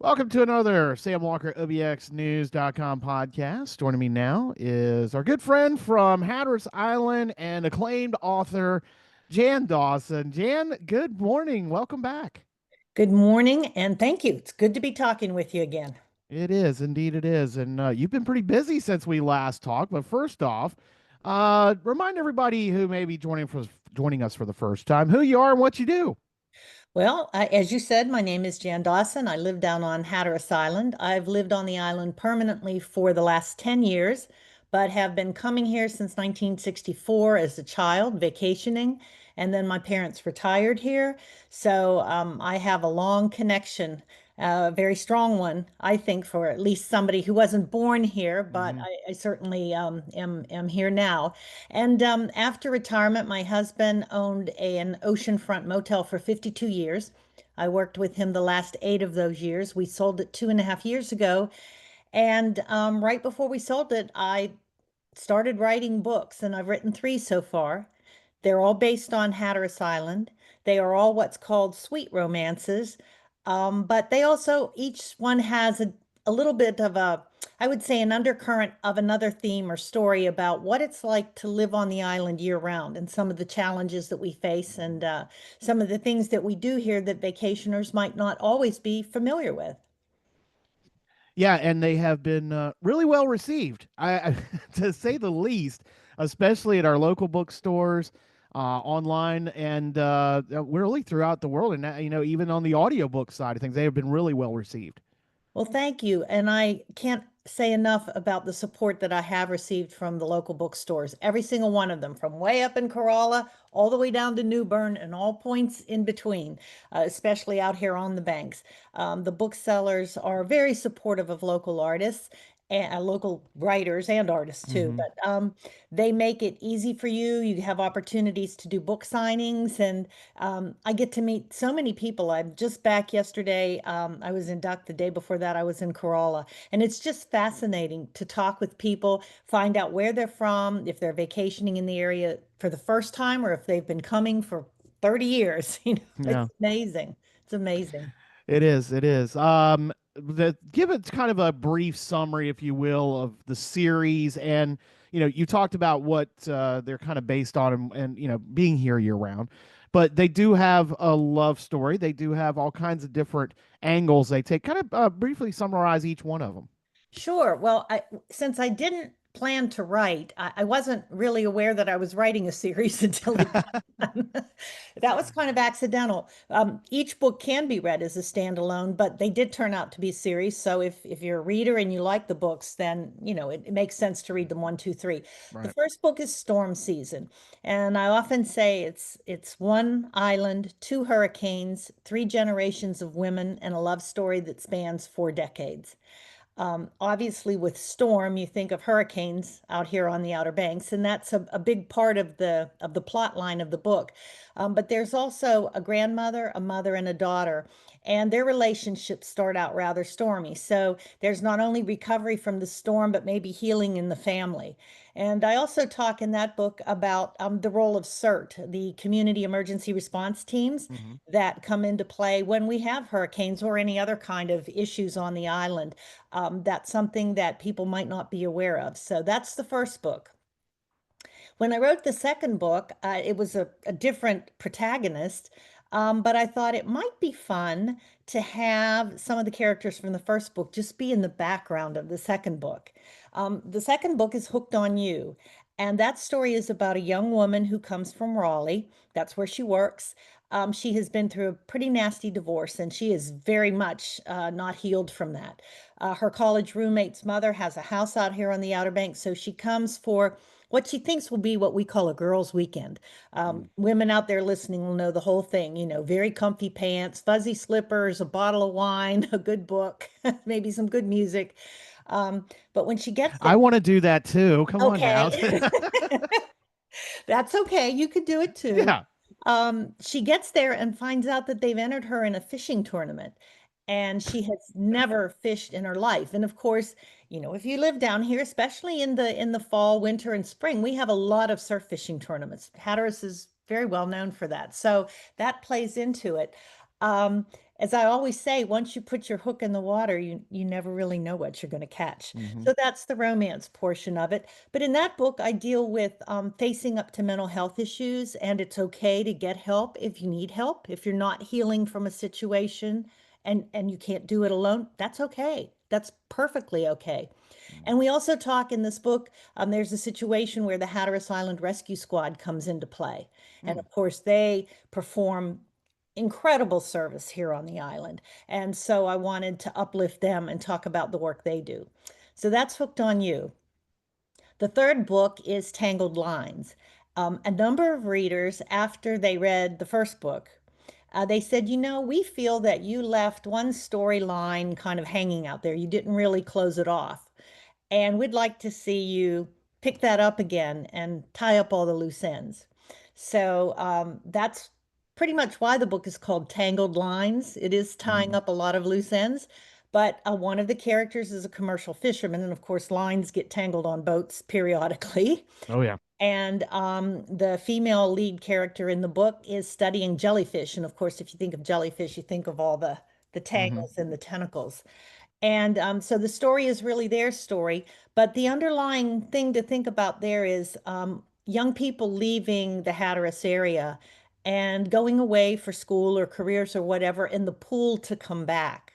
Welcome to another SamWalkerOBXNews.com podcast. Joining me now is our good friend from Hatteras Island and acclaimed author, Jan Dawson. Jan, good morning. Welcome back. Good morning and thank you. It's good to be talking with you again. It is, indeed it is. And you've been pretty busy since we last talked. But first off, remind everybody who may be joining us for the first time who you are and what you do. Well, as you said, my name is Jan Dawson. I live down on Hatteras Island. I've lived on the island permanently for the last 10 years, but have been coming here since 1964 as a child, vacationing. And then my parents retired here. So I have a long connection, a very strong one, I think, for at least somebody who wasn't born here, but Mhm. I certainly am here now. And after retirement, my husband owned an oceanfront motel for 52 years. I worked with him the last 8 of those years. We sold it 2.5 years ago. And right before we sold it, I started writing books, and I've written 3 so far. They're all based on Hatteras Island. They are all what's called sweet romances. But they also, each one has a little bit of I would say, an undercurrent of another theme or story about what it's like to live on the island year round and some of the challenges that we face and some of the things that we do here that vacationers might not always be familiar with. Yeah, and they have been really well received, to say the least, especially at our local bookstores, online, and really throughout the world. And even on the audiobook side of things, they have been really well received. Well, thank you. And I can't say enough about the support that I have received from the local bookstores. Every single one of them, from way up in Corolla all the way down to New Bern and all points in between, especially out here on the banks. The booksellers are very supportive of local artists and local writers and artists too. Hmm. But they make it easy for you. You have opportunities to do book signings, and I get to meet so many people. I'm just back yesterday. I was in Duck the day before that. I was in Corolla. And it's just fascinating to talk with people, find out where they're from, if they're vacationing in the area for the first time or if they've been coming for 30 years. Yeah, It's amazing. It's amazing. it is. It is. Give it kind of a brief summary, if you will, of the series, and you talked about what they're kind of based on, and being here year round. But they do have a love story. They do have all kinds of different angles they take. Kind of briefly summarize each one of them. Sure. Well, since I didn't plan to write, I wasn't really aware that I was writing a series until it got done. That was kind of accidental. Each book can be read as a standalone, but they did turn out to be series. So if you're a reader and you like the books, then it makes sense to read them one, two, three. The Right. first book is Storm Season, and I often say it's one island, two hurricanes, three generations of women, and a love story that spans 4 decades. Obviously, with storm, you think of hurricanes out here on the Outer Banks, and that's a big part of the plot line of the book. But there's also a grandmother, a mother, and a daughter, and their relationships start out rather stormy. So there's not only recovery from the storm, but maybe healing in the family. And I also talk in that book about the role of CERT, the community emergency response teams Hmm. that come into play when we have hurricanes or any other kind of issues on the island. That's something that people might not be aware of. So that's the first book. When I wrote the second book, it was a different protagonist, but I thought it might be fun to have some of the characters from the first book just be in the background of the second book. The second book is Hooked on You. And that story is about a young woman who comes from Raleigh. That's where she works. She has been through a pretty nasty divorce, and she is very much not healed from that. Her college roommate's mother has a house out here on the Outer Banks, so she comes for what she thinks will be what we call a girls' weekend. Women out there listening will know the whole thing, very comfy pants, fuzzy slippers, a bottle of wine, a good book, maybe some good music. But when she gets there, I want to do that too. Come on now. okay, that's okay. You could do it too. Yeah. She gets there and finds out that they've entered her in a fishing tournament, and she has never fished in her life. And of course, if you live down here, especially in the fall, winter, and spring, we have a lot of surf fishing tournaments. Hatteras is very well known for that, so that plays into it. Um, as I always say, once you put your hook in the water, you never really know what you're going to catch. Hmm. So that's the romance portion of it. But in that book, I deal with facing up to mental health issues, and it's okay to get help if you need help. If you're not healing from a situation and you can't do it alone, that's okay. That's perfectly okay. And we also talk in this book, there's a situation where the Hatteras Island Rescue Squad comes into play. And Mm. of course, they perform incredible service here on the island. And so I wanted to uplift them and talk about the work they do. So that's Hooked on You. The third book is Tangled Lines. A number of readers, after they read the first book, they said, we feel that you left one storyline kind of hanging out there. You didn't really close it off. And we'd like to see you pick that up again and tie up all the loose ends. So that's pretty much why the book is called Tangled Lines. It is tying Mhm. up a lot of loose ends, but one of the characters is a commercial fisherman. And of course, lines get tangled on boats periodically. Oh yeah. And the female lead character in the book is studying jellyfish. And of course, if you think of jellyfish, you think of all the Hmm. tangles and the tentacles. And so the story is really their story. But the underlying thing to think about there is young people leaving the Hatteras area and going away for school or careers or whatever in the pool to come back.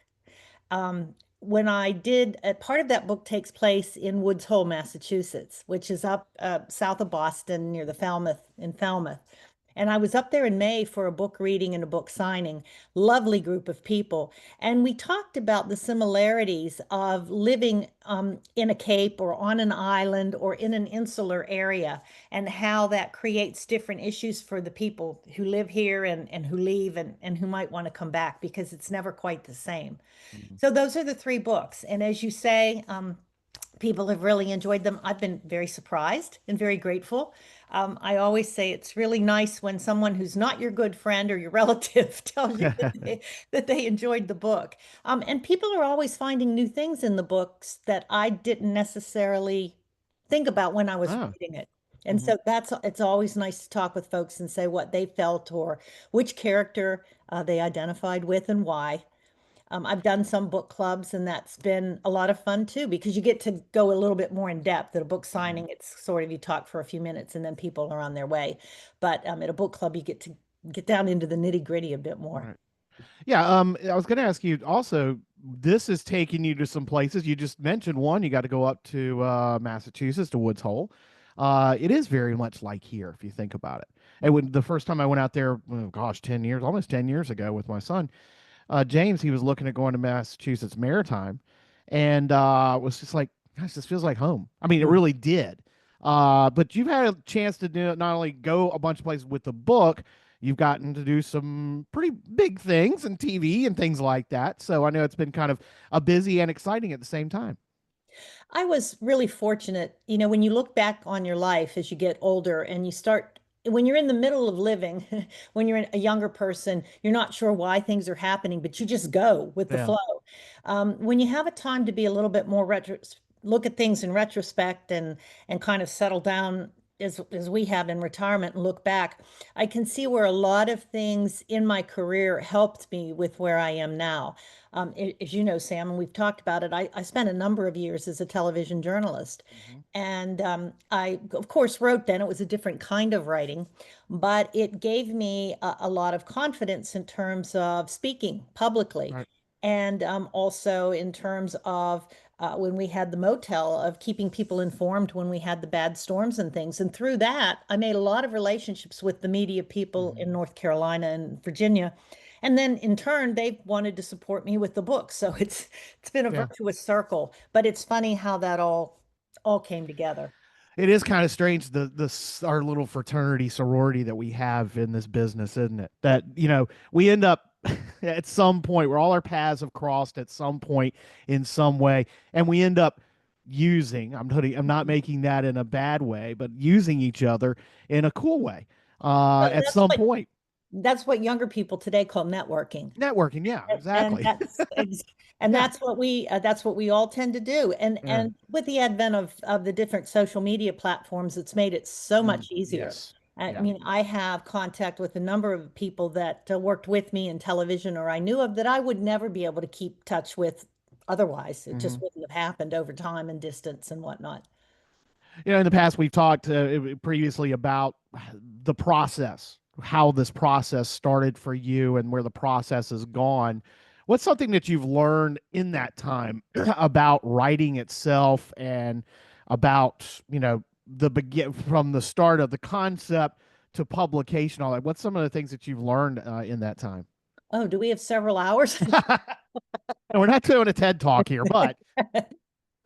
When I did, part of that book takes place in Woods Hole, Massachusetts, which is up south of Boston near the Falmouth. And I was up there in May for a book reading and a book signing. Lovely group of people. And we talked about the similarities of living in a cape or on an island or in an insular area and how that creates different issues for the people who live here and who leave and who might want to come back because it's never quite the same. Hmm. So those are the three books. And as you say, people have really enjoyed them. I've been very surprised and very grateful. I always say it's really nice when someone who's not your good friend or your relative tells you that they enjoyed the book. And people are always finding new things in the books that I didn't necessarily think about when I was Oh. reading it. And Hmm. so it's always nice to talk with folks and say what they felt or which character they identified with and why. I've done some book clubs, and that's been a lot of fun too, because you get to go a little bit more in depth. At a book Hmm. signing, it's sort of you talk for a few minutes and then people are on their way. But at a book club, you get to get down into the nitty-gritty a bit more. Right. Yeah, I was going to ask you also, this is taking you to some places. You just mentioned one, you got to go up to Massachusetts to Woods Hole. It is very much like here, if you think about it. And when the first time I went out there, oh gosh, 10 years, almost 10 years ago with my son, James, he was looking at going to Massachusetts Maritime and was just like, gosh, this feels like home. I mean, it really did. But you've had a chance to do, not only go a bunch of places with the book, you've gotten to do some pretty big things and TV and things like that. So I know it's been kind of a busy and exciting at the same time. I was really fortunate, when you look back on your life as you get older and you start, when you're in the middle of living, when you're a younger person, you're not sure why things are happening, but you just go with the Yeah. flow. When you have a time to be a little bit more look at things in retrospect and kind of settle down as we have in retirement and look back, I can see where a lot of things in my career helped me with where I am now. As you know, Sam, and we've talked about it, I spent a number of years as a television journalist. Mhm. And I, of course, wrote then. It was a different kind of writing, but it gave me a lot of confidence in terms of speaking publicly. Right. And also in terms of when we had the motel, of keeping people informed when we had the bad storms and things. And through that, I made a lot of relationships with the media people Mhm. in North Carolina and Virginia. And then in turn, they wanted to support me with the book. So it's been a Yeah. virtuous circle. But it's funny how that all came together. It is kind of strange our little fraternity sorority that we have in this business, isn't it? That we end up at some point where all our paths have crossed at some point in some way, and we end up I'm not making that in a bad way, but using each other in a cool way Well, at some point. that's what younger people today call networking. Networking, yeah, And exactly. and Yeah, that's what we all tend to do. And yeah. and with the advent of the different social media platforms, it's made it so Mm, much easier. yes. I Yeah. mean, I have contact with a number of people that worked with me in television or I knew of that I would never be able to keep touch with otherwise. It just Hmm. wouldn't have happened over time and distance and whatnot. In the past, we've talked previously about the process, how this process started for you and where the process has gone. What's something that you've learned in that time about writing itself and about, the begin from the start of the concept to publication, all that? What's some of the things that you've learned in that time? Oh, do we have several hours? And we're not doing a TED talk here, but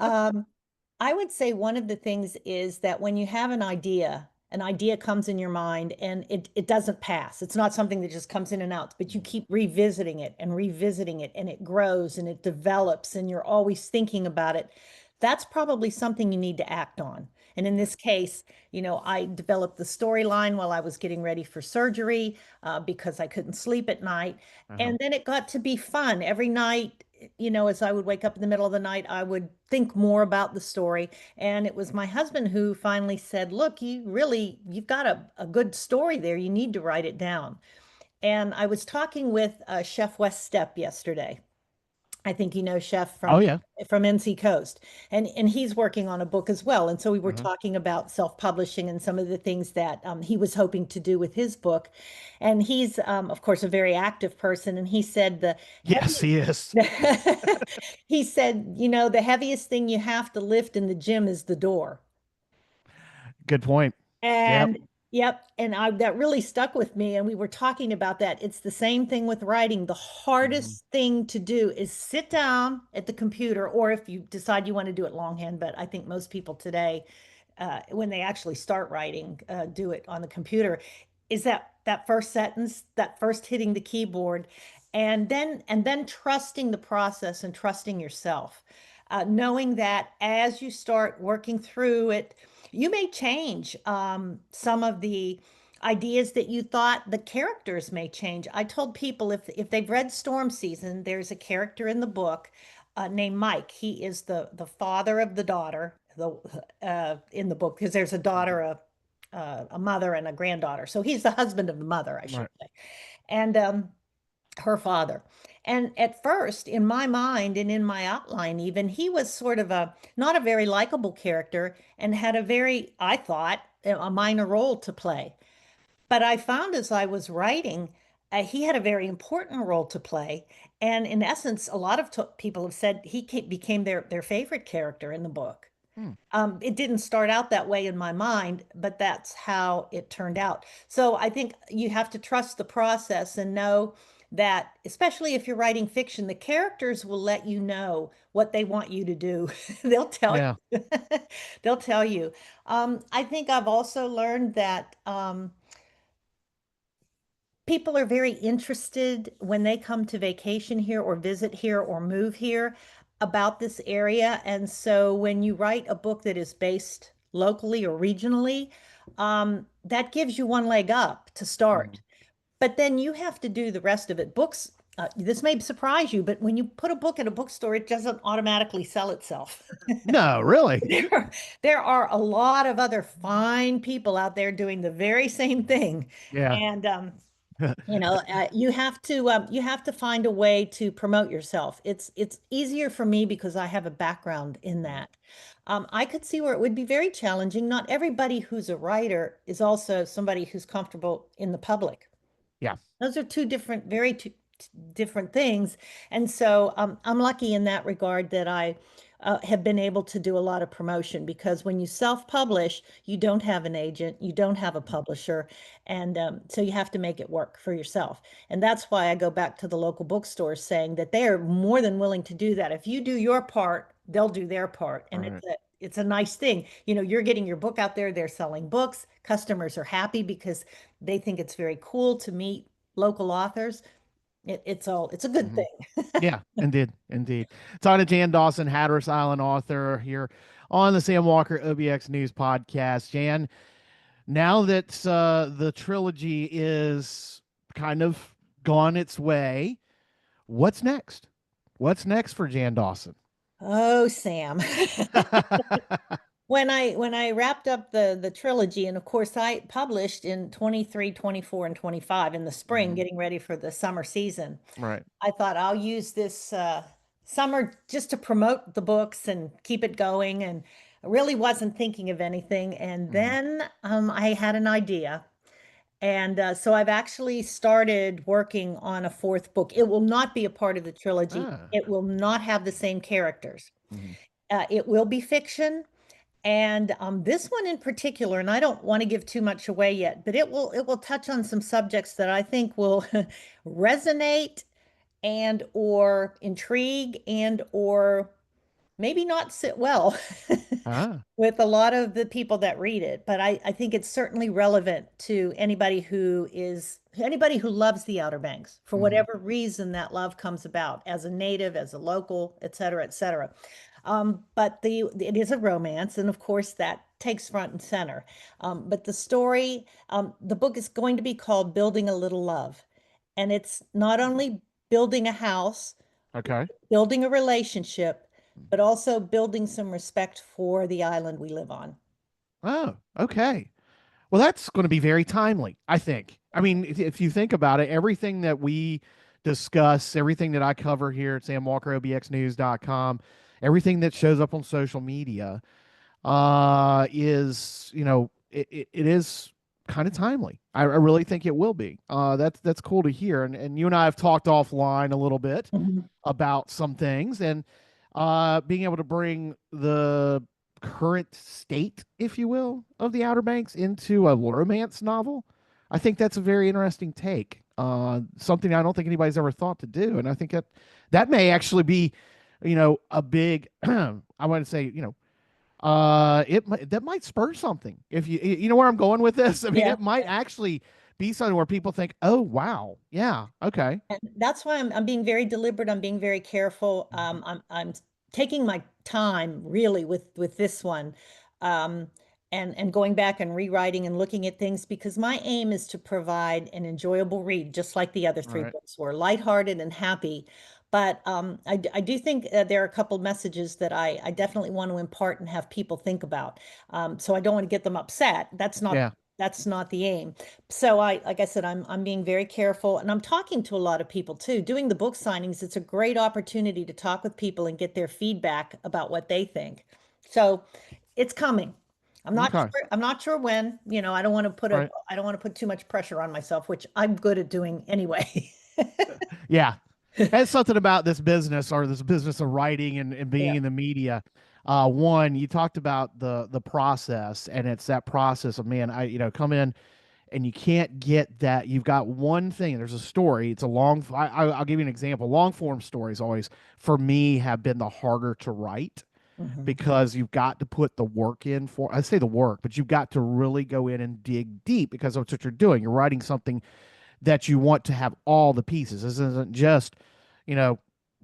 Um, I would say one of the things is that when you have an idea comes in your mind and it doesn't pass. It's not something that just comes in and out, but you keep revisiting it and it grows and it develops and you're always thinking about it. That's probably something you need to act on. And in this case, I developed the storyline while I was getting ready for surgery because I couldn't sleep at night. uh-huh. And then it got to be fun every night. As I would wake up in the middle of the night, I would think more about the story. And it was my husband who finally said, look, you've got a good story there. You need to write it down. And I was talking with Chef West Stepp yesterday. I think you know Chef Oh yeah. from NC Coast, and he's working on a book as well. And so we were Uh-huh. talking about self-publishing and some of the things that he was hoping to do with his book. And he's, of course, a very active person. And he said the Yes, he is. he said, the heaviest thing you have to lift in the gym is the door. Good point. Yep. And yep, and that really stuck with me. And we were talking about that. It's the same thing with writing. The Mhm. hardest thing to do is sit down at the computer, or if you decide you want to do it longhand, but I think most people today, when they actually start writing, do it on the computer, is that first sentence, that first hitting the keyboard, and then trusting the process and trusting yourself, knowing that as you start working through it you may change some of the ideas that you thought. The characters may change. I told people if they've read Storm Season, there's a character in the book named Mike. He is the father of the daughter in the book because there's a daughter, a mother, and a granddaughter. So he's the husband of the mother, I should Right. say, and her father. And at first, in my mind and in my outline, even, he was sort of not a very likable character and had a very, I thought, a minor role to play. But I found as I was writing, he had a very important role to play. And in essence, a lot of people have said became their favorite character in the book. Hmm. It didn't start out that way in my mind, but that's how it turned out. So I think you have to trust the process and know that, especially if you're writing fiction, the characters will let you know what they want you to do. They'll tell Yeah. you. They'll tell you. I think I've also learned that people are very interested when they come to vacation here or visit here or move here about this area. And so when you write a book that is based locally or regionally, that gives you one leg up to Mhm. start. But then you have to do the rest of it. Books, this may surprise you, but when you put a book in a bookstore, it doesn't automatically sell itself. No, really. There, there are a lot of other fine people out there doing the very same thing. Yeah. And you have to find a way to promote yourself. It's easier for me because I have a background in that. I could see where it would be very challenging. Not everybody who's a writer is also somebody who's comfortable in the public. Yeah. Those are two different things. And so I'm lucky in that regard that I have been able to do a lot of promotion because when you self-publish, you don't have an agent, you don't have a publisher, and so you have to make it work for yourself. And that's why I go back to the local bookstores saying that they are more than willing to do that. If you do your part, they'll do their part, All and right. it's a nice thing. You're getting your book out there, they're selling books, customers are happy because they think it's very cool to meet local authors. It's a good Mhm. thing. Yeah, indeed, indeed. Talking to Jan Dawson, Hatteras Island author, here on the Sam Walker OBX News Podcast. Jan, now that the trilogy is kind of gone its way, what's next? What's next for Jan Dawson? Oh, Sam. When I wrapped up the trilogy, and of course I published in 23, 24, and 25 in the spring, Mhm. getting ready for the summer season. Right. I thought I'll use this summer just to promote the books and keep it going, and I really wasn't thinking of anything. And Mhm. then I had an idea. And so I've actually started working on a fourth book. It will not be a part of the trilogy. Ah. It will not have the same characters. Mhm. It will be fiction. And this one in particular, and I don't want to give too much away yet, but it will touch on some subjects that I think will resonate and or intrigue and or maybe not sit well Ah. with a lot of the people that read it. But I think it's certainly relevant to anybody who loves the Outer Banks for Mhm. whatever reason that love comes about, as a native, as a local, et cetera, et cetera. But it is a romance, and of course that takes front and center. But the book is going to be called Building a Little Love. And it's not only building a house, Okay. building a relationship, but also building some respect for the island we live on. Oh, okay. Well, that's going to be very timely, I think. I mean, if you think about it, everything that we discuss, everything that I cover here at SamWalkerOBXNews.com, everything that shows up on social media, is, it is kind of timely. I really think it will be. That's cool to hear. And you and I have talked offline a little bit Mhm. about some things, and being able to bring the current state, if you will, of the Outer Banks into a romance novel. I think that's a very interesting take. Something I don't think anybody's ever thought to do, and I think that may actually be, a big. I want to say, that might spur something. If you know where I'm going with this. I mean, Yeah. it might actually be something where people think, "Oh, wow, yeah, okay." And that's why I'm being very deliberate. I'm being very careful. I'm taking my time really with this one, um, and going back and rewriting and looking at things, because my aim is to provide an enjoyable read, just like the other All three right. books were, lighthearted and happy. But I do think there are a couple messages that I definitely want to impart and have people think about. So I don't want to get them upset. Yeah. That's not the aim. So like I said, I'm being very careful, and I'm talking to a lot of people too. Doing the book signings, it's a great opportunity to talk with people and get their feedback about what they think. So it's coming. Okay. I'm not sure when, I don't want to Right. I don't want to put too much pressure on myself, which I'm good at doing anyway. Yeah. And something about this business, or this business of writing and being Yeah. in the media. One, you talked about the process, and it's that process of, man, come in and you can't get that. You've got one thing. There's a story. It's a long. I'll give you an example. Long form stories always for me have been the harder to write, Mhm. because you've got to put the work in for. I say the work, but you've got to really go in and dig deep, because that's what you're doing. You're writing something that you want to have all the pieces. This isn't just, you know,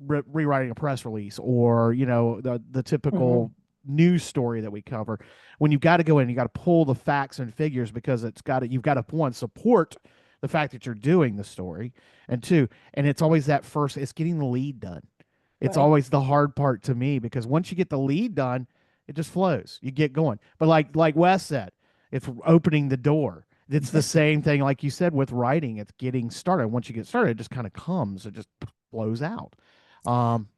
rewriting a press release, or, the typical Mhm. news story that we cover. When you've got to go in, you got to pull the facts and figures, because you've got to, one, support the fact that you're doing the story, and two, and it's always it's getting the lead done. It's Right. always the hard part to me, because once you get the lead done, it just flows. You get going. But like Wes said, it's opening the door. It's the same thing, like you said, with writing. It's getting started. Once you get started, it just kind of comes. It just flows out. Um,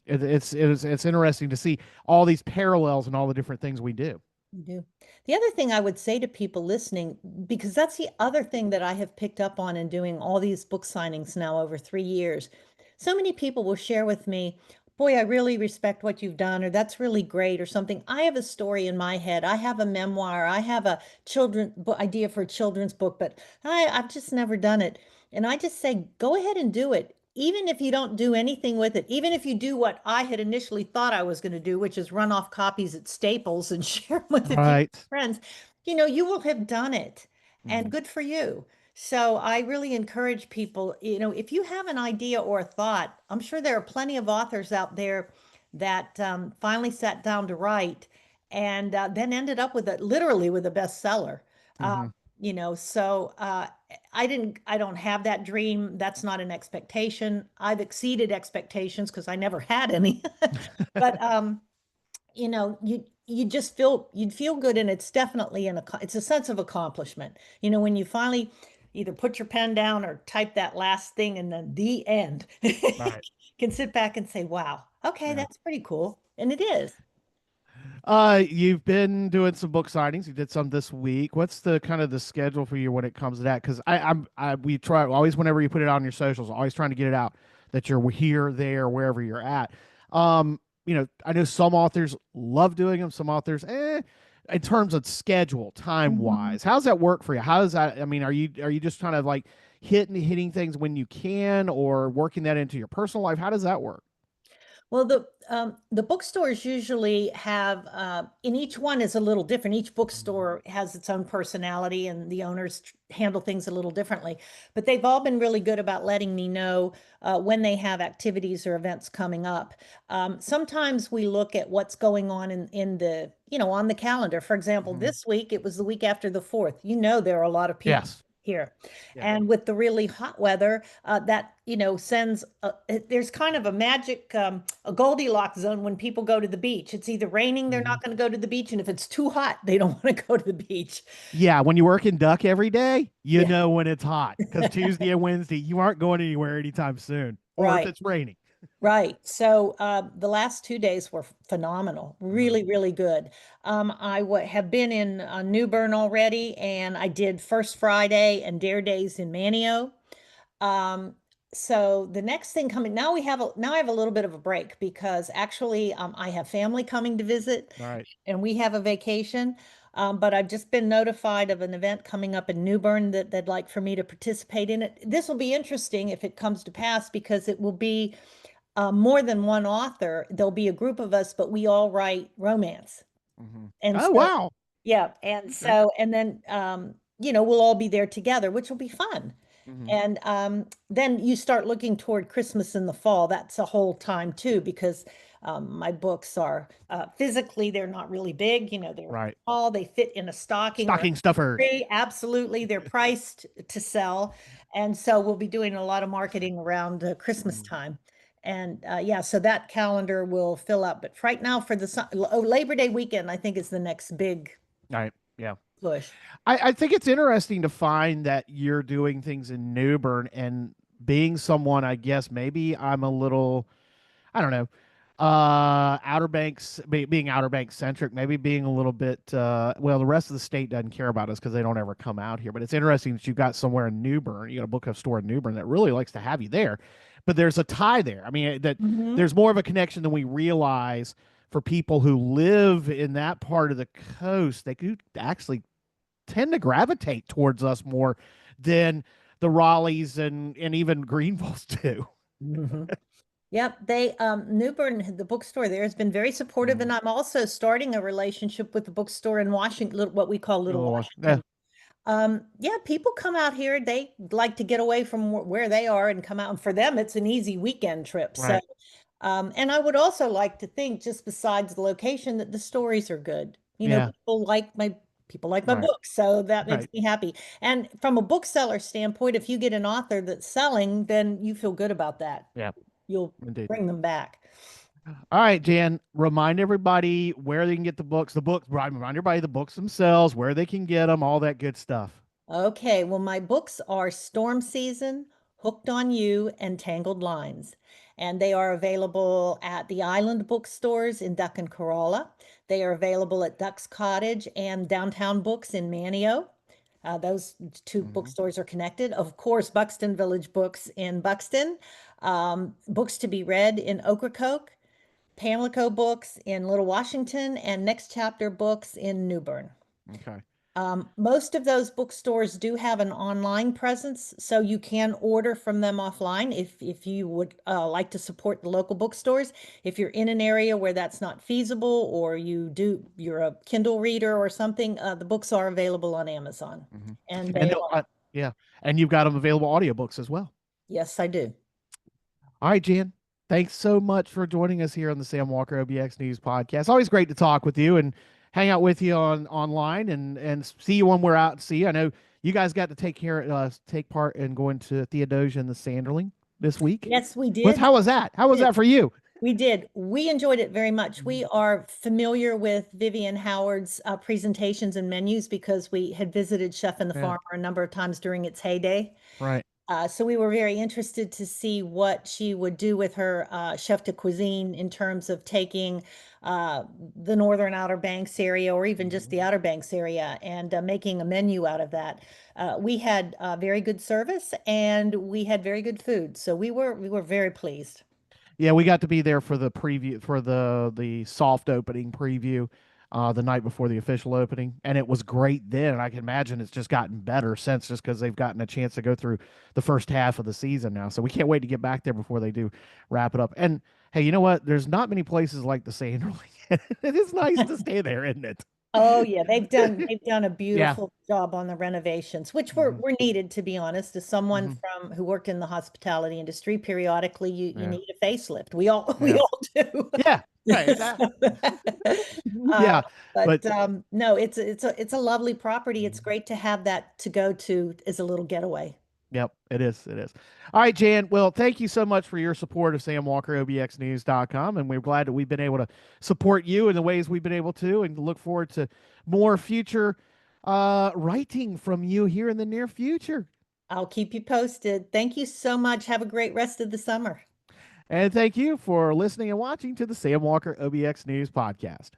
it's interesting to see all these parallels and all the different things we do. You do. The other thing I would say to people listening, because that's the other thing that I have picked up on in doing all these book signings now over 3 years. So many people will share with me, boy, I really respect what you've done, or that's really great, or something. I have a story in my head. I have a memoir. I have a idea for a children's book, but I've just never done it. And I just say, go ahead and do it. Even if you don't do anything with it, even if you do what I had initially thought I was going to do, which is run off copies at Staples and share them with a few Right. friends, you will have done it, and Mhm. good for you. So I really encourage people, if you have an idea or a thought, I'm sure there are plenty of authors out there that finally sat down to write, and then ended up literally with a bestseller. Uh, Mhm. so I don't have that dream. That's not an expectation. I've exceeded expectations because I never had any. But you you'd feel good, and it's definitely it's a sense of accomplishment. When you finally either put your pen down or type that last thing and then the end, Right. can sit back and say, wow, okay, Yeah. that's pretty cool. And it is. You've been doing some book signings. You did some this week. What's the kind of the schedule for you when it comes to that? Because we try always whenever you put it on your socials, always trying to get it out that you're here, there, wherever you're at. I know some authors love doing them. Some authors, in terms of schedule, time Mhm. wise, how's that work for you? How does that? I mean, are you just kind of like hitting things when you can, or working that into your personal life? How does that work? Well, the bookstores usually have, and each one is a little different. Each bookstore has its own personality, and the owners handle things a little differently. But they've all been really good about letting me know when they have activities or events coming up. Sometimes we look at what's going on in the, on the calendar. For example, Mm-hmm. this week it was the week after the 4th. There are a lot of people Yes. here. Yeah. And with the really hot weather, that, sends, there's kind of a magic, a Goldilocks zone when people go to the beach. It's either raining, they're Mhm. not going to go to the beach. And if it's too hot, they don't want to go to the beach. Yeah, when you work in duck every day, you Yeah. know when it's hot because Tuesday and Wednesday you aren't going anywhere anytime soon, or if Right. it's raining. Right. So the last 2 days were phenomenal, Mhm. really, really good. Have been in New Bern already, and I did First Friday and Dare Days in Manio. Um, so the next thing coming now, now I have a little bit of a break because actually I have family coming to visit, All right. and we have a vacation. But I've just been notified of an event coming up in New Bern that they'd like for me to participate in it. This will be interesting if it comes to pass because it will be more than one author. There'll be a group of us, but we all write romance. Mhm. And Oh so, wow. yeah. And Okay. so, and then, we'll all be there together, which will be fun. Mhm. And then you start looking toward Christmas in the fall. That's a whole time too, because my books are physically, they're not really big. They're Right. small, they fit in a stocking or a Stocking stuffer. tree. Absolutely. They're priced to sell. And so we'll be doing a lot of marketing around Christmas Mhm. time. And yeah, so that calendar will fill up. But right now for Labor Day weekend, I think is the next big All right. Yeah. push. I think it's interesting to find that you're doing things in New Bern and being someone, I guess maybe I'm a little, I don't know, Outer Banks, being Outer Banks centric, maybe being a little bit, well, the rest of the state doesn't care about us because they don't ever come out here. But it's interesting that you've got somewhere in New Bern, you got a book store in New Bern that really likes to have you there. But there's a tie there. I mean, that Hmm. there's more of a connection than we realize for people who live in that part of the coast. They could actually tend to gravitate towards us more than the Raleighs and even Greenvilles do. Hmm. Yep, New Bern, the bookstore there has been very supportive, Mm. and I'm also starting a relationship with the bookstore in Washington, what we call Little Yeah. Washington. Yeah, people come out here. They like to get away from where they are and come out. And for them, it's an easy weekend trip. So, Right. and I would also like to think, just besides the location, that the stories are good. Yeah. People like my Right. books, so that makes Right. me happy. And from a bookseller standpoint, if you get an author that's selling, then you feel good about that. Yeah. You'll Indeed. bring them back. All right, Jan, remind everybody where they can get the books, remind everybody the books themselves, where they can get them, all that good stuff. Okay, well, my books are Storm Season, Hooked on You, and Tangled Lines. And they are available at the Island bookstores in Duck and Corolla. They are available at Duck's Cottage and Downtown Books in Manio. Those two Hmm. bookstores are connected. Of course, Buxton Village Books in Buxton, Books to be Read in Ocracoke, Pamlico Books in Little Washington, and Next Chapter Books in New Bern. Okay. Most of those bookstores do have an online presence, so you can order from them offline if you would like to support the local bookstores. If you're in an area where that's not feasible, or you're a Kindle reader or something, the books are available on Amazon, Hmm. and And they are. yeah, and you've got them available audiobooks as well. Yes, I do. All right, Jan. Thanks so much for joining us here on the Sam Walker OBX News Podcast. Always great to talk with you and hang out with you on online and see you when we're out. See you. I know you guys got to take part in going to Theodosia and the Sanderling this week. Yes, we did. How was that? How was that for you? We did. We enjoyed it very much. We are familiar with Vivian Howard's presentations and menus because we had visited Chef and the Yeah, Farmer a number of times during its heyday. right. So we were very interested to see what she would do with her chef de cuisine in terms of taking the Northern Outer Banks area or even just Mhm. the Outer Banks area and making a menu out of that. We had very good service and we had very good food. So we were very pleased. Yeah, we got to be there for the preview for the soft opening preview the night before the official opening, and it was great then. And I can imagine it's just gotten better since, just because they've gotten a chance to go through the first half of the season now. So we can't wait to get back there before they do wrap it up. And hey, you know what? There's not many places like the Sanderling. It is nice to stay there, isn't it? Oh yeah, they've done a Yeah. beautiful job on the renovations, which were Hmm. were needed, to be honest. As someone Hmm. who worked in the hospitality industry, periodically you Yeah. need a facelift. We all we Yeah. all do. Yeah. Right. So, uh, Yeah. But but no, it's a lovely property. It's Mhm. great to have that to go to as a little getaway. Yep, it is. It is. All right, Jan. Well, thank you so much for your support of SamWalkerOBXNews.com. And we're glad that we've been able to support you in the ways we've been able to, and look forward to more future writing from you here in the near future. I'll keep you posted. Thank you so much. Have a great rest of the summer. And thank you for listening and watching to the Sam Walker OBX News Podcast.